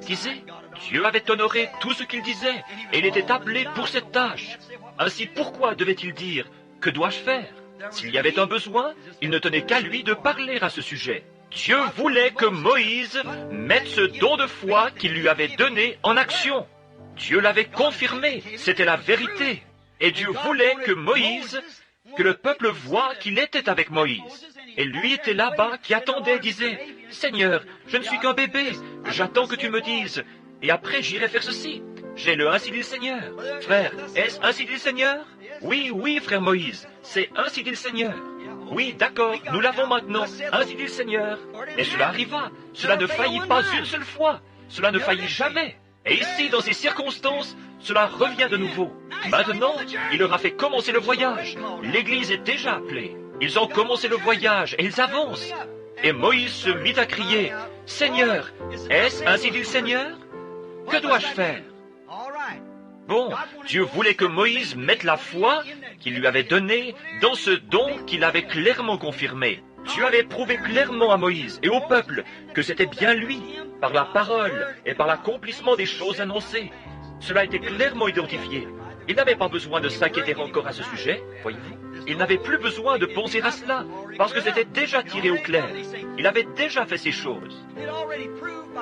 disait, Dieu avait honoré tout ce qu'il disait, et il était appelé pour cette tâche. Ainsi pourquoi devait-il dire, que dois-je faire? S'il y avait un besoin, il ne tenait qu'à lui de parler à ce sujet. Dieu voulait que Moïse mette ce don de foi qu'il lui avait donné en action. Dieu l'avait confirmé, c'était la vérité. Et Dieu voulait que Moïse, que le peuple voie qu'il était avec Moïse. Et lui était là-bas qui attendait, disait, « Seigneur, je ne suis qu'un bébé, j'attends que tu me dises, et après j'irai faire ceci. J'ai le ainsi dit le Seigneur. » Frère, est-ce ainsi dit le Seigneur? Oui, oui, frère Moïse, c'est ainsi dit le Seigneur. Oui, d'accord, nous l'avons maintenant, ainsi dit le Seigneur. Et cela arriva, cela ne faillit pas une seule fois, cela ne faillit jamais. Et ici, dans ces circonstances, cela revient de nouveau. Maintenant, il leur a fait commencer le voyage. L'Église est déjà appelée. Ils ont commencé le voyage et ils avancent. Et Moïse se mit à crier, « Seigneur, est-ce ainsi dit le Seigneur? Que dois-je faire? » Bon, Dieu voulait que Moïse mette la foi qu'il lui avait donnée dans ce don qu'il avait clairement confirmé. Dieu avait prouvé clairement à Moïse et au peuple que c'était bien lui, par la parole et par l'accomplissement des choses annoncées. Cela était clairement identifié. Il n'avait pas besoin de s'inquiéter encore à ce sujet, voyez-vous. Il n'avait plus besoin de penser à cela, parce que c'était déjà tiré au clair. Il avait déjà fait ces choses.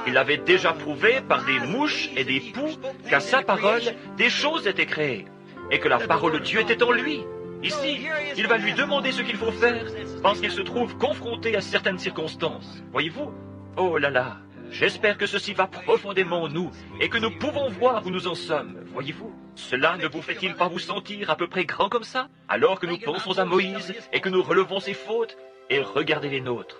Il avait déjà prouvé par des mouches et des poux qu'à sa parole, des choses étaient créées, et que la parole de Dieu était en lui. Ici, il va lui demander ce qu'il faut faire, parce qu'il se trouve confronté à certaines circonstances. Voyez-vous? Oh là là, j'espère que ceci va profondément en nous, et que nous pouvons voir où nous en sommes. Voyez-vous? Cela ne vous fait-il pas vous sentir à peu près grand comme ça, alors que nous pensons à Moïse, et que nous relevons ses fautes, et regardez les nôtres?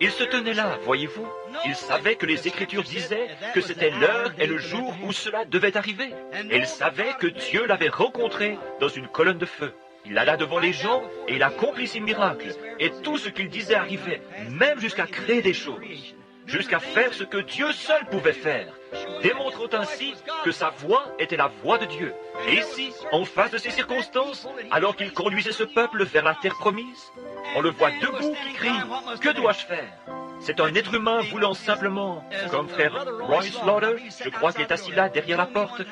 Il se tenait là, voyez-vous. Il savait que les Écritures disaient que c'était l'heure et le jour où cela devait arriver. Et il savait que Dieu l'avait rencontré dans une colonne de feu. Il alla devant les gens et il accomplit ses miracles. Et tout ce qu'il disait arrivait, même jusqu'à créer des choses, jusqu'à faire ce que Dieu seul pouvait faire, démontrant ainsi que sa voix était la voix de Dieu. Et ici, en face de ces circonstances, alors qu'il conduisait ce peuple vers la terre promise, on le voit debout qui crie « Que dois-je faire ?» C'est un être humain voulant simplement, comme frère Royce Lauder, je crois qu'il est assis là derrière la porte,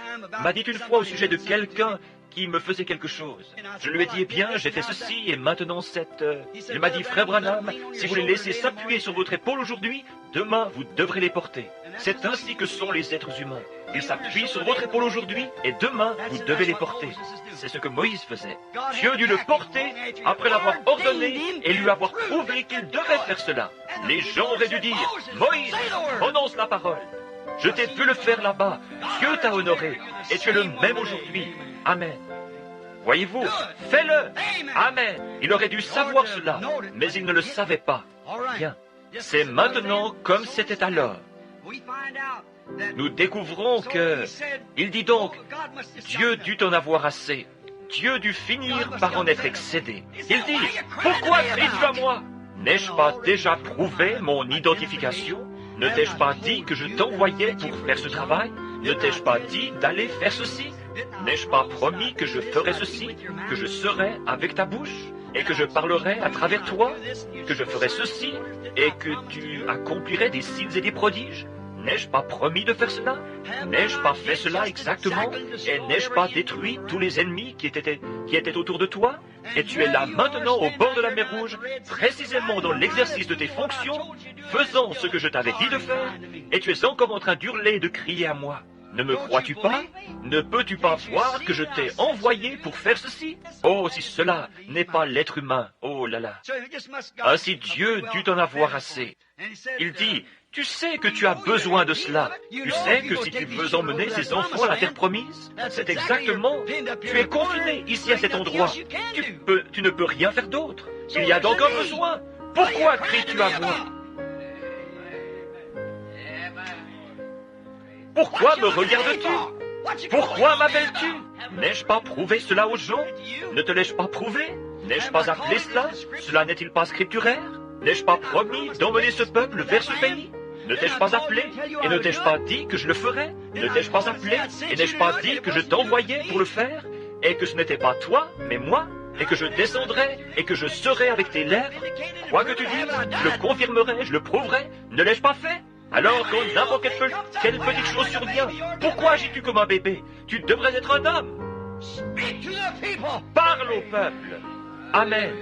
m'a dit une fois au sujet de quelqu'un qui me faisait quelque chose. Je lui ai dit, eh bien, j'ai fait ceci, et maintenant Il m'a dit, frère Branham, si vous les laissez s'appuyer sur votre épaule aujourd'hui, demain, vous devrez les porter. C'est ainsi que sont les êtres humains. Ils s'appuient sur votre épaule aujourd'hui, et demain, vous devez les porter. C'est ce que Moïse faisait. Dieu dut le porter après l'avoir ordonné et lui avoir prouvé qu'il devait faire cela. Les gens auraient dû dire, Moïse, prononce la parole. Je t'ai vu le faire là-bas. Dieu t'a honoré, et tu es le même aujourd'hui. Amen. Voyez-vous, fais-le. Amen. Il aurait dû savoir cela, mais il ne le savait pas. Bien. C'est maintenant comme c'était alors. Nous découvrons que, il dit donc, Dieu dut en avoir assez. Dieu dut finir par en être excédé. Il dit, pourquoi cries-tu à moi? N'ai-je pas déjà prouvé mon identification? Ne t'ai-je pas dit que je t'envoyais pour faire ce travail? Ne t'ai-je pas dit d'aller faire ceci? N'ai-je pas promis que je ferais ceci, que je serais avec ta bouche, et que je parlerais à travers toi, que je ferais ceci, et que tu accomplirais des signes et des prodiges? N'ai-je pas promis de faire cela? N'ai-je pas fait cela exactement? Et n'ai-je pas détruit tous les ennemis qui étaient autour de toi? Et tu es là maintenant au bord de la mer Rouge, précisément dans l'exercice de tes fonctions, faisant ce que je t'avais dit de faire, et tu es encore en train d'hurler et de crier à moi. Ne me crois-tu pas? Ne peux-tu pas voir que je t'ai envoyé pour faire ceci? Oh, si cela n'est pas l'être humain, oh là là. Ainsi Dieu dut en avoir assez. Il dit, tu sais que tu as besoin de cela. Tu sais que si tu veux emmener ces enfants à la terre promise, c'est exactement, tu es confiné ici à cet endroit. Tu ne peux rien faire d'autre. Il y a donc un besoin. Pourquoi cries-tu à moi? Pourquoi me regardes-tu? Pourquoi m'appelles-tu? N'ai-je pas prouvé cela aux gens? Ne te l'ai-je pas prouvé? N'ai-je pas appelé cela? Cela n'est-il pas scripturaire? N'ai-je pas promis d'emmener ce peuple vers ce pays? Ne t'ai-je pas appelé et ne t'ai-je pas dit que je le ferais? Ne t'ai-je pas appelé et n'ai-je pas dit que je t'envoyais pour le faire? Et que ce n'était pas toi, mais moi? Et que je descendrai et que je serai avec tes lèvres? Quoi que tu dises, je le confirmerai, je le prouverai. Ne l'ai-je pas fait? Alors quand n'importe quelle petite chose survient, pourquoi agis-tu comme un bébé? Tu devrais être un homme. Parle au peuple. Amen.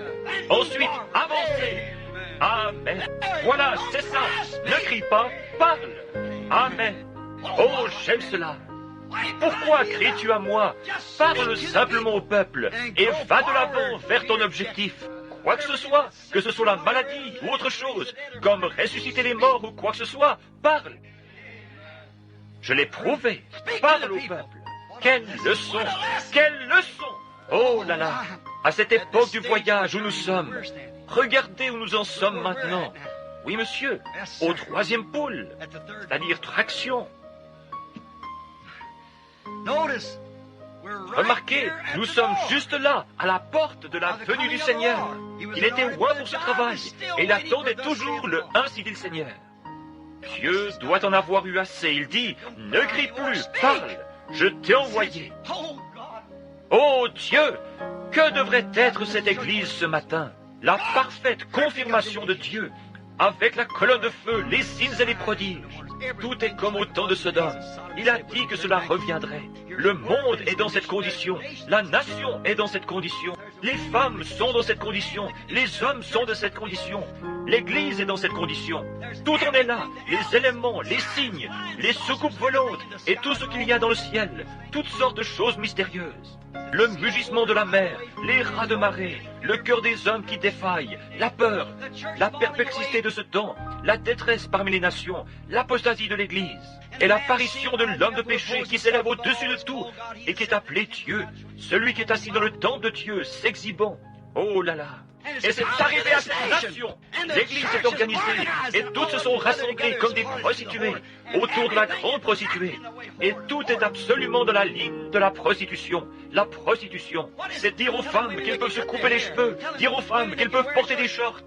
Ensuite, avancez. Amen. Voilà, c'est ça. Ne crie pas, parle. Amen. Oh, j'aime cela. Pourquoi cries-tu à moi? Parle simplement au peuple et va de l'avant vers ton objectif. Quoi que ce soit la maladie ou autre chose, comme ressusciter les morts ou quoi que ce soit, parle. Je l'ai prouvé. Parle au peuple. Quelle leçon! Quelle leçon! Oh là là! À cette époque du voyage où nous sommes, regardez où nous en sommes maintenant. Oui, monsieur, au 3e pôle, c'est-à-dire traction. Remarquez, nous sommes juste là, à la porte de la venue du Seigneur. Il était loin pour ce travail, et il attendait toujours le « Ainsi dit le Seigneur ». Dieu doit en avoir eu assez. Il dit, ne crie plus, parle, je t'ai envoyé. Oh Dieu, que devrait être cette Église ce matin? La parfaite confirmation de Dieu, avec la colonne de feu, les signes et les prodiges. Tout est comme au temps de Sodome. Il a dit que cela reviendrait. Le monde est dans cette condition. La nation est dans cette condition. Les femmes sont dans cette condition. Les hommes sont dans cette condition. L'Église est dans cette condition. Tout en est là. Les éléments, les signes, les soucoupes volantes et tout ce qu'il y a dans le ciel. Toutes sortes de choses mystérieuses. Le mugissement de la mer, les rats de marée, le cœur des hommes qui défaille, la peur, la perplexité de ce temps, la détresse parmi les nations, l'apostasie de l'Église, et l'apparition de l'homme de péché qui s'élève au-dessus de tout et qui est appelé Dieu, celui qui est assis dans le temple de Dieu, s'exhibant. Oh là là! Et c'est arrivé à cette nation. L'Église s'est organisée et toutes se sont rassemblées comme des prostituées autour de la grande prostituée. Et tout est absolument dans la ligne de la prostitution. La prostitution, c'est dire aux femmes qu'elles peuvent se couper les cheveux, dire aux femmes qu'elles peuvent porter des shorts,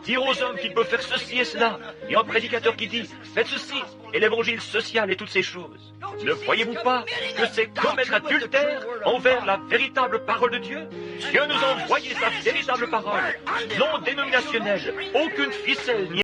dire aux hommes qu'ils peuvent faire ceci et cela, et un prédicateur qui dit « faites ceci » et l'évangile social et toutes ces choses. Ne voyez-vous pas que c'est commettre adultère envers la véritable parole de Dieu? Dieu nous a envoyé sa véritable parole, non dénominationnelle, aucune ficelle ni